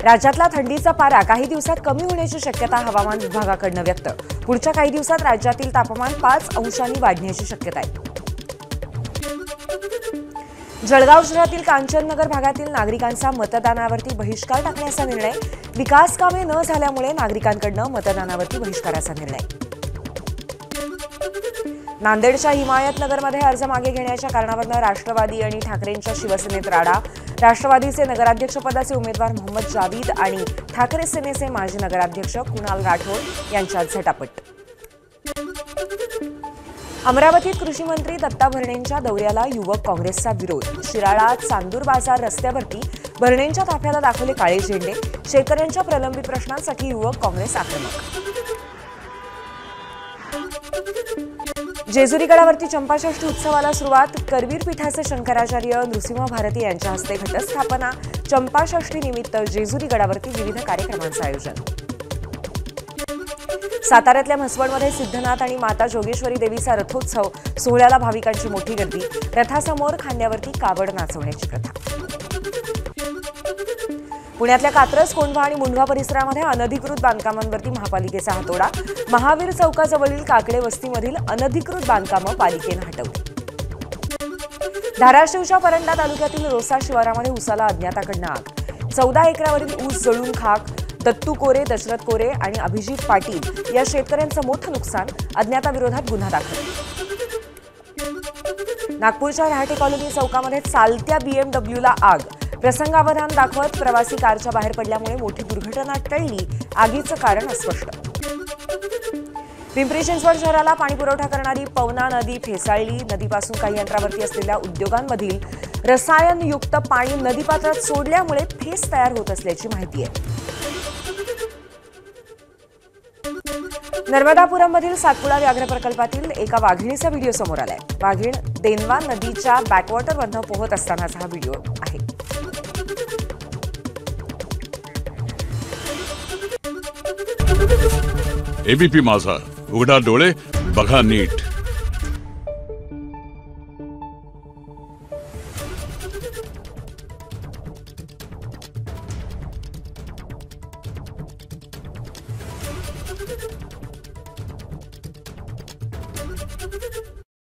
राज्यातला थंडीचा पारा काही दिवसात कमी होण्याची शक्यता हवामान विभागाकडून व्यक्त। पुढच्या काही दिवसात राज्यातील तापमान 5 अंशांनी वाढण्याची शक्यता आहे। जळगाव शहरातील कांचननगर भागातील नागरिकांचा मतदानावरती बहिष्कार टाकण्याचा निर्णय। विकास कामे न झाल्यामुळे नागरिकांकडून मतदानावरती बहिष्काराचा निर्णय। नांदेडच्या हिमायतनगरमध्ये अर्ज मागे घेण्याच्या कारणावरून राष्ट्रवादी आणि ठाकरेंच्या शिवसेनेत राडा। राष्ट्रवादीचे नगराध्यक्षपदाचे उमेदवार मोहम्मद जावीद आणि ठाकरे सेनेचे माजी नगराध्यक्ष कुणाल राठोड यांच्यात झटापट। अमरावतीत कृषी मंत्री दत्ता भरणेंच्या दौऱ्याला युवक काँग्रेसचा विरोध। शिराळा चांदूर बाजार रस्त्यावरती भरणेंच्या ताफ्याला दाखवले काळे झेंडे। शेतकऱ्यांच्या प्रलंबित प्रश्नांसाठी युवक काँग्रेस आक्रमक। जेजुरी गडावरती चंपाषष्ठी उत्सवाला सुरुवात। करवीर पीठाचे शंकराचार्य नृसिंह भारती यांच्या हस्ते घटस्थापना। चंपाषष्ठी निमित्त जेजुरी गडावरती विविध कार्यक्रमांचं आयोजन। साताऱ्यातल्या म्हसवडमध्ये सिद्धनाथ आणि माता जोगेश्वरी देवीचा रथोत्सव। सोहळ्याला भाविकांची मोठी गर्दी। रथासमोर खांद्यावरती कावड नाचवण्याची प्रथा। पुण्यातल्या कात्रज, कोंढवा आणि मुंढवा परिसरामध्ये अनधिकृत बांधकामांवरती महापालिकेचा हातोडा। महावीर चौकाजवळील काकडे वस्तीमधील अनधिकृत बांधकामं पालिकेनं हटवली। धाराशिवच्या परंडा तालुक्यातील रोसा शिवारामध्ये उसाला अज्ञाताकडून आग। 14 एकरावरील ऊस जळून खाक। दत्तू कोरे, दशरथ कोरे आणि अभिजित पाटील या शेतकऱ्यांचं मोठं नुकसान। अज्ञाताविरोधात गुन्हा दाखल। नागपूरच्या रहाटे कॉलनी चौकामध्ये चालत्या BMWला आग। प्रसंगावधान दाखवत प्रवासी कारच्या बाहेर पडल्यामुळे मोठी दुर्घटना टळली। आगीचं कारण अस्पष्ट। पिंपरी चिंचवड शहराला पाणी पुरवठा करणारी पवना नदी फेसाळली। नदीपासून काही अंतरावरती असलेल्या उद्योगांमधील रसायनयुक्त पाणी नदीपात्रात सोडल्यामुळे फेस तयार होत असल्याची माहिती आहे। नर्मदापुरममधील सातपुडा व्याघ्र प्रकल्पातील एका वाघिणीचा व्हिडिओ समोर आलाय। वाघीण देनवा नदीच्या बॅकवॉटरमधून पोहत असतानाचा हा व्हिडिओ आहे। एबीपी माझा, उघडा डोळे बघा नीट।